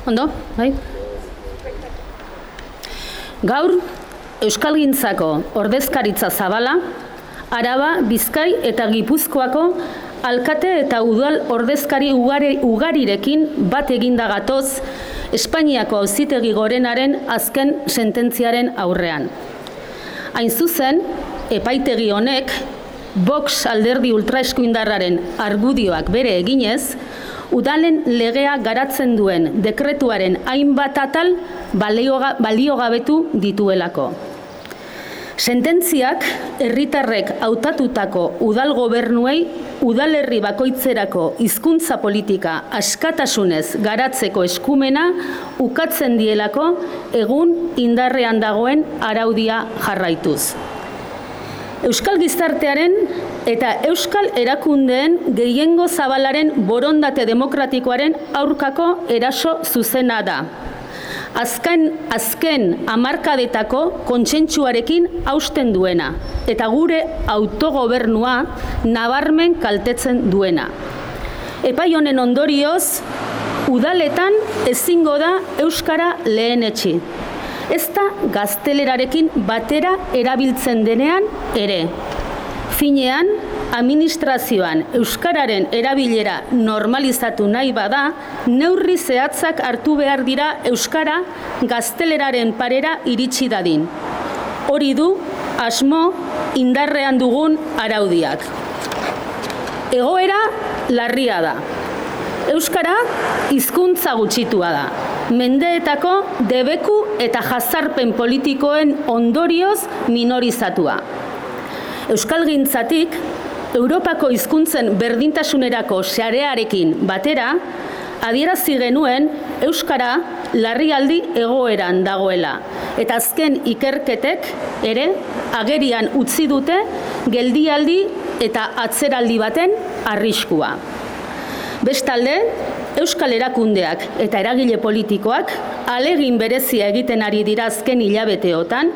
ondo, bai? Gaur, Euskalgintzako ordezkaritza zabala, Araba, Bizkai eta Gipuzkoako alkate eta udal ordezkari ugarirekin bat eginda gatoz Espainiako Auzitegi Gorenaren azken sententziaren aurrean. Hain zuzen, epaitegi honek, Vox alderdi ultraeskuindarraren argudioak bere eginez, udalen legea garatzen duen dekretuaren hainbat atal baliogabetu dituelako. Sententziak herritarrek hautatutako udal gobernuei udalerri bakoitzerako hizkuntza politika askatasunez garatzeko eskumena ukatzen dielako egun indarrean dagoen araudia jarraituz. Euskal gizartearen eta euskal erakundeen gehiengo zabalaren borondate demokratikoaren aurkako eraso zuzena da. Azken hamarkadetako kontsentsuarekin hausten duena eta gure autogobernua nabarmen kaltetzen duena. Epai honen ondorioz, udaletan ezingo da euskara lehenetsi. Ez da gaztelerarekin batera erabiltzen denean ere. Finean, administrazioan euskararen erabilera normalizatu nahi bada, neurri zehatzak hartu behar dira euskara gazteleraren parera iritsi dadin. Hori du asmo indarrean dugun araudiak. Egoera larria da. Euskara hizkuntza gutxitua da. Mendeetako debeku eta jazarpen politikoen ondorioz minorizatua. Euskalgintzatik, Europako hizkuntzen berdintasunerako sarearekin batera, adierazi genuen euskara larrialdi egoeran dagoela, eta azken ikerketek ere agerian utzi dute geldialdi eta atzeraldi baten arriskua. Bestalde, euskal erakundeak eta eragile politikoak ahalegin berezia egiten ari dira azken hilabeteotan,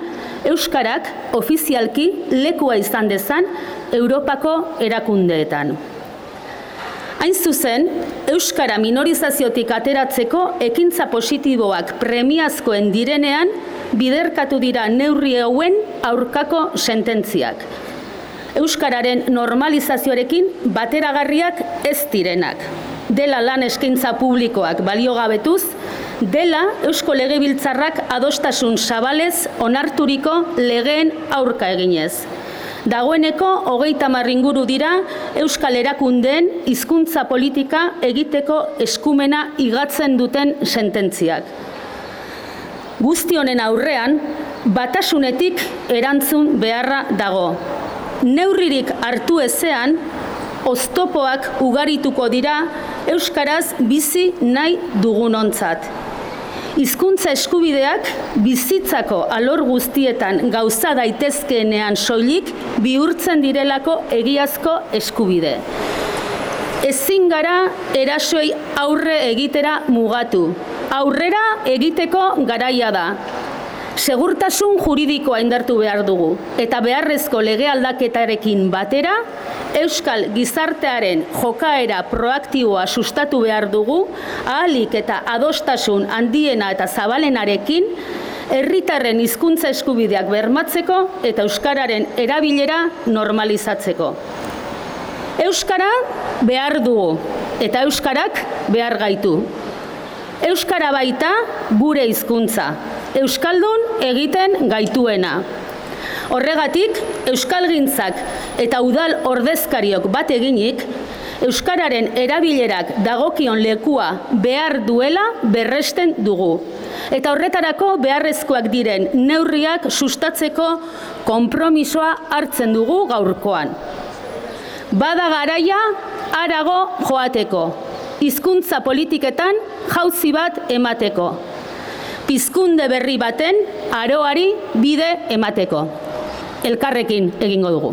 euskarak ofizialki lekua izan dezan Europako erakundeetan. Hain zuzen, euskara minorizaziotik ateratzeko ekintza positiboak premiazkoen direnean biderkatu dira neurri hauen aurkako sententziak. Euskararen normalizazioarekin bateragarriak ez direnak. Dela lan eskaintza publikoak baliogabetuz, dela Eusko Legebiltzarrak adostasun zabalez onarturiko legeen aurka eginez. Dagoeneko 30 inguru dira euskal erakundeen hizkuntza politika egiteko eskumena igatzen duten sententziak. Guzti honen aurrean, batasunetik erantzun beharra dago. Neurririk hartu ezean, oztopoak ugarituko dira euskaraz bizi nahi dugunontzat. Hizkuntza eskubideak bizitzako alor guztietan gauza daitezkeenean soilik bihurtzen direlako egiazko eskubide. Ezin gara erasoei aurre egitera mugatu. Aurrera egiteko garaia da. Segurtasun juridikoa indartu behar dugu, eta beharrezko lege aldaketarekin batera, euskal gizartearen jokaera proaktiboa sustatu behar dugu, ahalik eta adostasun handiena eta zabalenarekin, herritarren hizkuntza eskubideak bermatzeko eta euskararen erabilera normalizatzeko. Euskara behar dugu, eta euskarak behar gaitu. Euskara baita gure hizkuntza. Euskaldun egiten gaituena. Horregatik, euskalgintzak eta udal ordezkariok bat eginik, euskararen erabilerak dagokion lekua behar duela berresten dugu. Eta horretarako beharrezkoak diren neurriak sustatzeko konpromisoa hartzen dugu gaurkoan. Bada garaia harago joateko, hizkuntza politiketan jauzi bat emateko. Pizkunde berri baten aroari bide emateko. Elkarrekin egingo dugu.